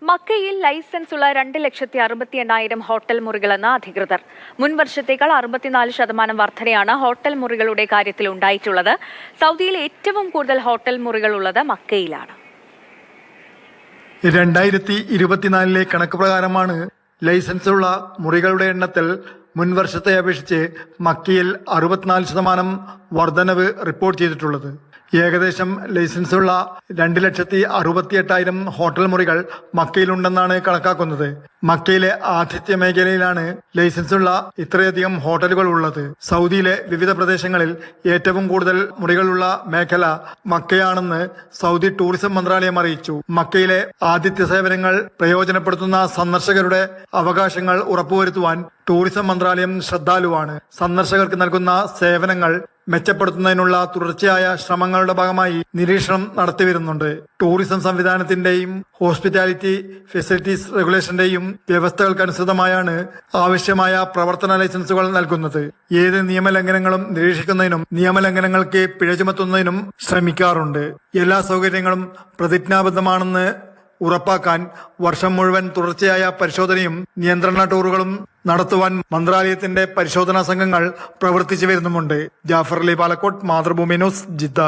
മക്കയിൽ ലൈസൻസുള്ള 2,68,000 ഹോട്ടൽ മുറികളെന്ന് അധികൃതർ. മുൻ വർഷത്തേക്കാൾ 64% വർധനയാണ് ഹോട്ടൽ മുറികളുടെ കാര്യത്തിൽ ഉണ്ടായിട്ടുള്ളത്. സൗദിയിൽ ഏറ്റവും കൂടുതൽ ഹോട്ടൽ മുറികൾ ഉള്ളത് മക്കയിലാണ്. 2024 കണക്ക് പ്രകാരമാണ് ലൈസൻസുള്ള മുറികളുടെ എണ്ണത്തിൽ മുൻവർഷത്തെ അപേക്ഷിച്ച് മക്കയിൽ 64% വർധനവ് റിപ്പോർട്ട് ചെയ്തിട്ടുള്ളത്. ഏകദേശം ലൈസൻസുള്ള 2,68,000 ഹോട്ടൽ മുറികൾ മക്കയിലുണ്ടെന്നാണ് കണക്കാക്കുന്നത്. മക്കയിലെ ആതിഥ്യ മേഖലയിലാണ് ലൈസൻസുള്ള ഇത്രയധികം ഹോട്ടലുകൾ ഉള്ളത്. സൗദിയിലെ വിവിധ പ്രദേശങ്ങളിൽ ഏറ്റവും കൂടുതൽ മുറികളുള്ള മേഖല മക്കയാണെന്ന് സൗദി ടൂറിസം മന്ത്രാലയം അറിയിച്ചു. മക്കയിലെ ആതിഥ്യ സേവനങ്ങൾ പ്രയോജനപ്പെടുത്തുന്ന സന്ദർശകരുടെ അവകാശങ്ങൾ ഉറപ്പുവരുത്തുവാൻ ടൂറിസം മന്ത്രാലയം ശ്രദ്ധാലുവാണ്. സന്ദർശകർക്ക് നൽകുന്ന സേവനങ്ങൾ മെച്ചപ്പെടുത്തുന്നതിനുള്ള തുടർച്ചയായ ശ്രമങ്ങളുടെ ഭാഗമായി നിരീക്ഷണം നടത്തിവരുന്നുണ്ട്. ടൂറിസം സംവിധാനത്തിന്റെയും ഹോസ്പിറ്റാലിറ്റി ഫെസിലിറ്റീസ് റെഗുലേഷന്റെയും വ്യവസ്ഥകൾക്കനുസൃതമായാണ് ആവശ്യമായ പ്രവർത്തന ലൈസൻസുകൾ നൽകുന്നത്. ഏത് നിയമലംഘനങ്ങളും നിരീക്ഷിക്കുന്നതിനും നിയമലംഘനങ്ങൾക്ക് പിഴ ചുമത്തുന്നതിനും ശ്രമിക്കാറുണ്ട്. എല്ലാ സൗകര്യങ്ങളും പ്രതിജ്ഞാബദ്ധമാണെന്ന് ഉറപ്പാക്കാൻ വർഷം മുഴുവൻ തുടർച്ചയായ പരിശോധനയും നിയന്ത്രണ ടൂറുകളും നടത്തുവാൻ മന്ത്രാലയത്തിന്റെ പരിശോധനാ സംഘങ്ങൾ പ്രവർത്തിച്ചു വരുന്നുമുണ്ട്. Jafar Ali Palakkot, Mathrubhumi news, Jeddah.